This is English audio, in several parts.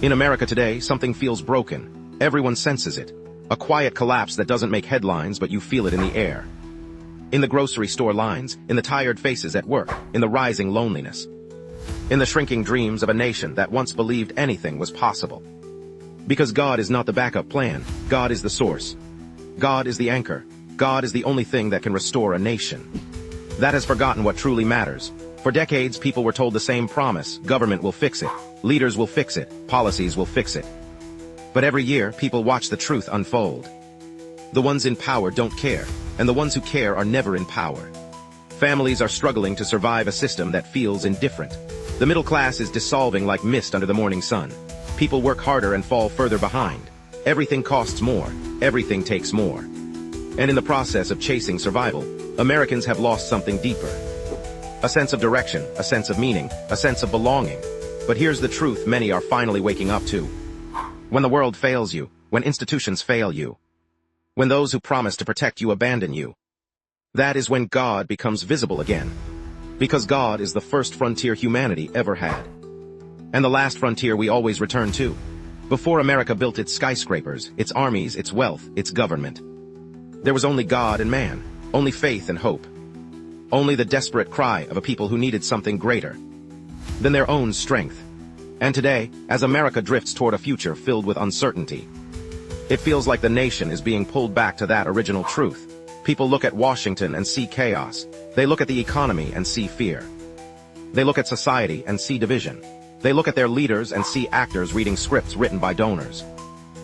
In America today, something feels broken. Everyone senses it. A quiet collapse that doesn't make headlines, but you feel it in the air. In the grocery store lines, in the tired faces at work, in the rising loneliness. In the shrinking dreams of a nation that once believed anything was possible. Because God is not the backup plan, God is the source. God is the anchor. God is the only thing that can restore a nation. That has forgotten what truly matters. For decades, people were told the same promise: government will fix it, leaders will fix it, policies will fix it. But every year, people watch the truth unfold. The ones in power don't care, and the ones who care are never in power. Families are struggling to survive a system that feels indifferent. The middle class is dissolving like mist under the morning sun. People work harder and fall further behind. Everything costs more, everything takes more. And in the process of chasing survival, Americans have lost something deeper. A sense of direction, a sense of meaning, a sense of belonging. But here's the truth many are finally waking up to. When the world fails you, when institutions fail you, when those who promise to protect you abandon you, that is when God becomes visible again. Because God is the first frontier humanity ever had. And the last frontier we always return to. Before America built its skyscrapers, its armies, its wealth, its government, there was only God and man, only faith and hope. Only the desperate cry of a people who needed something greater than their own strength. And today, as America drifts toward a future filled with uncertainty, it feels like the nation is being pulled back to that original truth. People look at Washington and see chaos. They look at the economy and see fear. They look at society and see division. They look at their leaders and see actors reading scripts written by donors.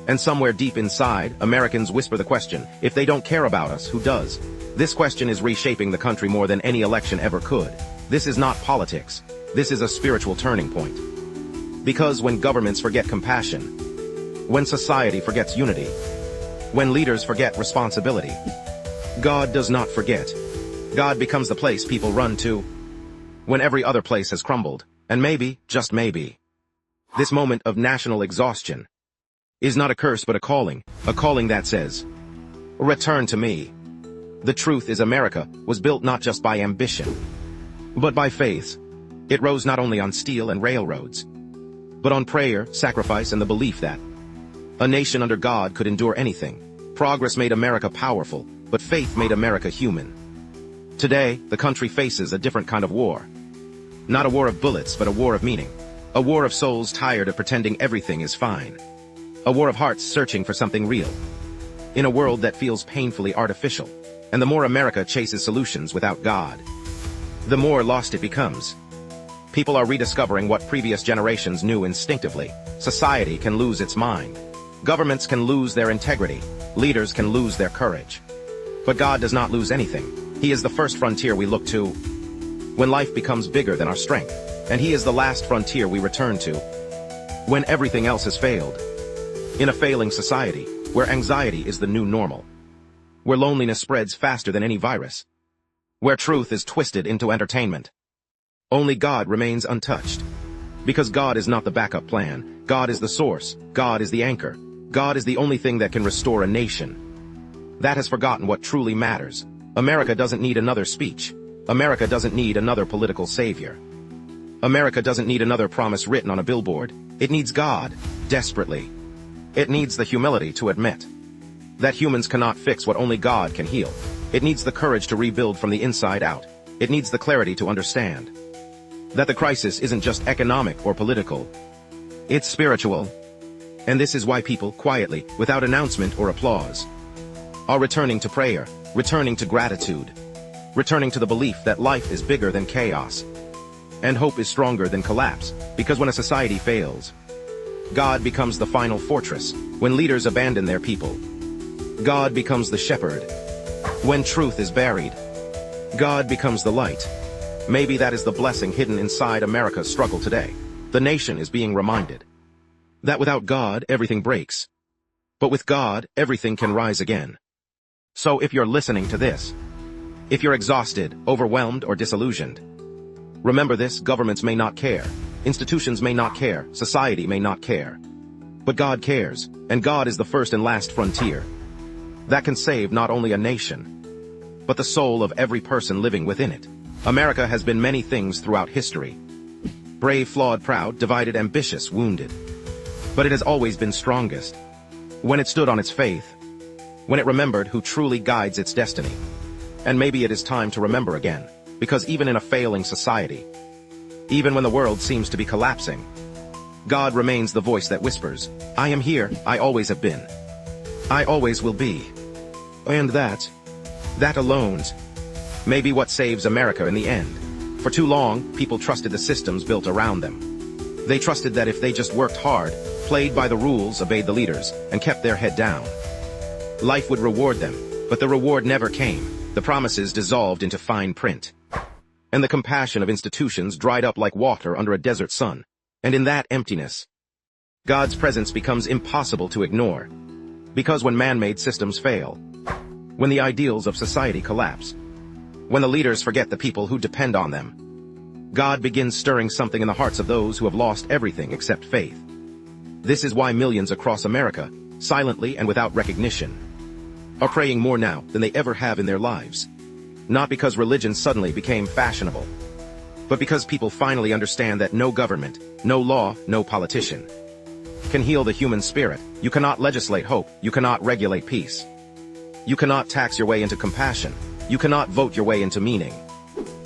And somewhere deep inside, Americans whisper the question: if they don't care about us, who does? This question is reshaping the country more than any election ever could. This is not politics. This is a spiritual turning point. Because when governments forget compassion, when society forgets unity, when leaders forget responsibility, God does not forget. God becomes the place people run to when every other place has crumbled. And maybe, just maybe, this moment of national exhaustion is not a curse but a calling that says, return to me. The truth is, America was built not just by ambition, but by faith. It rose not only on steel and railroads, but on prayer, sacrifice, and the belief that a nation under God could endure anything. Progress made America powerful, but faith made America human. Today, the country faces a different kind of war. Not a war of bullets, but a war of meaning. A war of souls tired of pretending everything is fine. A war of hearts searching for something real. In a world that feels painfully artificial. And the more America chases solutions without God, the more lost it becomes. People are rediscovering what previous generations knew instinctively. Society can lose its mind. Governments can lose their integrity. Leaders can lose their courage. But God does not lose anything. He is the first frontier we look to when life becomes bigger than our strength. And He is the last frontier we return to when everything else has failed. In a failing society, where anxiety is the new normal, where loneliness spreads faster than any virus, where truth is twisted into entertainment, only God remains untouched. Because God is not the backup plan. God is the source. God is the anchor. God is the only thing that can restore a nation that has forgotten what truly matters. America doesn't need another speech. America doesn't need another political savior. America doesn't need another promise written on a billboard. It needs God, desperately. It needs the humility to admit that humans cannot fix what only God can heal. It needs the courage to rebuild from the inside out. It needs the clarity to understand that the crisis isn't just economic or political. It's spiritual. And this is why people, quietly, without announcement or applause, are returning to prayer, returning to gratitude, returning to the belief that life is bigger than chaos, and hope is stronger than collapse. Because when a society fails, God becomes the final fortress. When leaders abandon their people, God becomes the shepherd. When truth is buried, God becomes the light. Maybe that is the blessing hidden inside America's struggle today. The nation is being reminded that without God, everything breaks. But with God, everything can rise again. So if you're listening to this, if you're exhausted, overwhelmed, or disillusioned, remember this: governments may not care, institutions may not care, society may not care. But God cares, and God is the first and last frontier that can save not only a nation, but the soul of every person living within it. America has been many things throughout history. Brave, flawed, proud, divided, ambitious, wounded. But it has always been strongest. When it stood on its faith. When it remembered who truly guides its destiny. And maybe it is time to remember again, because even in a failing society, even when the world seems to be collapsing, God remains the voice that whispers, I am here, I always have been. I always will be. And that alone, may be what saves America in the end. For too long, people trusted the systems built around them. They trusted that if they just worked hard, played by the rules, obeyed the leaders, and kept their head down, life would reward them. But the reward never came. The promises dissolved into fine print. And the compassion of institutions dried up like water under a desert sun. And in that emptiness, God's presence becomes impossible to ignore. Because when man-made systems fail, when the ideals of society collapse, when the leaders forget the people who depend on them, God begins stirring something in the hearts of those who have lost everything except faith. This is why millions across America, silently and without recognition, are praying more now than they ever have in their lives. Not because religion suddenly became fashionable, but because people finally understand that no government, no law, no politician can heal the human spirit. You cannot legislate hope. You cannot regulate peace. You cannot tax your way into compassion. You cannot vote your way into meaning.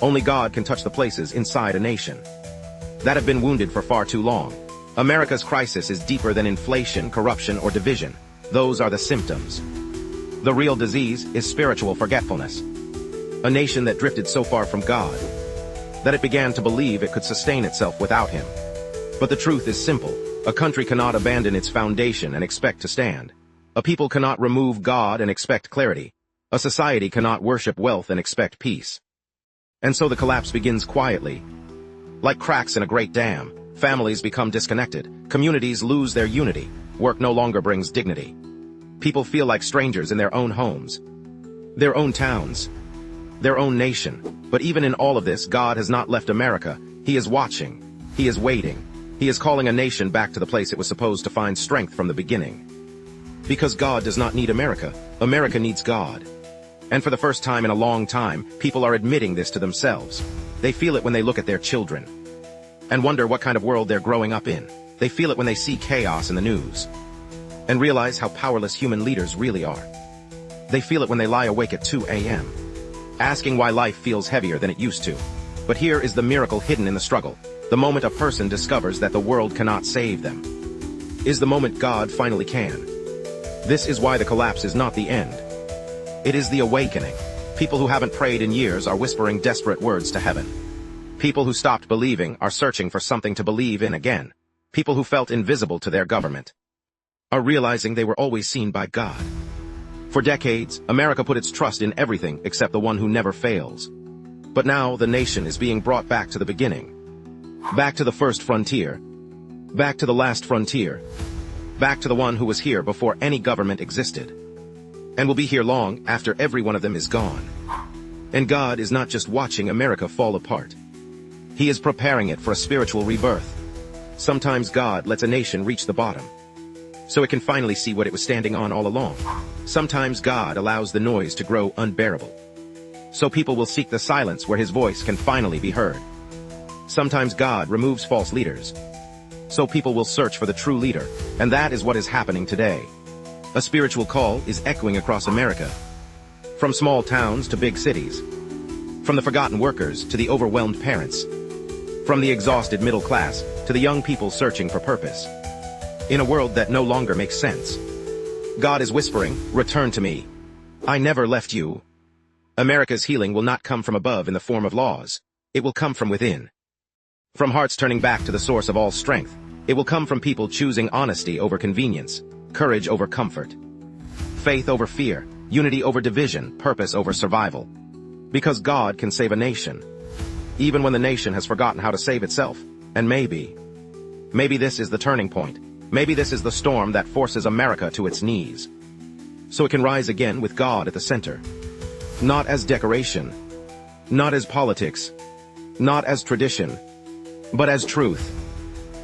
Only God can touch the places inside a nation that have been wounded for far too long. America's crisis is deeper than inflation, corruption, or division. Those are the symptoms. The real disease is spiritual forgetfulness. A nation that drifted so far from God that it began to believe it could sustain itself without Him. But the truth is simple. A country cannot abandon its foundation and expect to stand. A people cannot remove God and expect clarity. A society cannot worship wealth and expect peace. And so the collapse begins quietly. Like cracks in a great dam, families become disconnected. Communities lose their unity. Work no longer brings dignity. People feel like strangers in their own homes, their own towns, their own nation. But even in all of this, God has not left America. He is watching. He is waiting. He is calling a nation back to the place it was supposed to find strength from the beginning. Because God does not need America. America needs God. And for the first time in a long time, people are admitting this to themselves. They feel it when they look at their children and wonder what kind of world they're growing up in. They feel it when they see chaos in the news and realize how powerless human leaders really are. They feel it when they lie awake at 2 a.m. asking why life feels heavier than it used to. But here is the miracle hidden in the struggle. The moment a person discovers that the world cannot save them is the moment God finally can. This is why the collapse is not the end. It is the awakening. People who haven't prayed in years are whispering desperate words to heaven. People who stopped believing are searching for something to believe in again. People who felt invisible to their government are realizing they were always seen by God. For decades, America put its trust in everything except the one who never fails. But now the nation is being brought back to the beginning. Back to the first frontier. Back to the last frontier. Back to the one who was here before any government existed. And will be here long after every one of them is gone. And God is not just watching America fall apart. He is preparing it for a spiritual rebirth. Sometimes God lets a nation reach the bottom, so it can finally see what it was standing on all along. Sometimes God allows the noise to grow unbearable, so people will seek the silence where His voice can finally be heard. Sometimes God removes false leaders, so people will search for the true leader, and that is what is happening today. A spiritual call is echoing across America, from small towns to big cities, from the forgotten workers to the overwhelmed parents, from the exhausted middle class to the young people searching for purpose. In a world that no longer makes sense, God is whispering, return to me. I never left you. America's healing will not come from above in the form of laws. It will come from within. From hearts turning back to the source of all strength. It will come from people choosing honesty over convenience, courage over comfort, faith over fear, unity over division, purpose over survival. Because God can save a nation, even when the nation has forgotten how to save itself. And maybe this is the turning point. Maybe this is the storm that forces America to its knees, so it can rise again with God at the center. Not as decoration, not as politics, not as tradition, but as truth.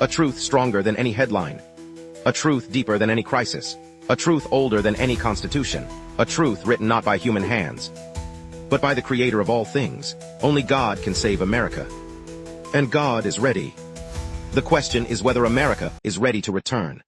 A truth stronger than any headline. A truth deeper than any crisis. A truth older than any constitution. A truth written not by human hands, but by the Creator of all things. Only God can save America. And God is ready. The question is whether America is ready to return.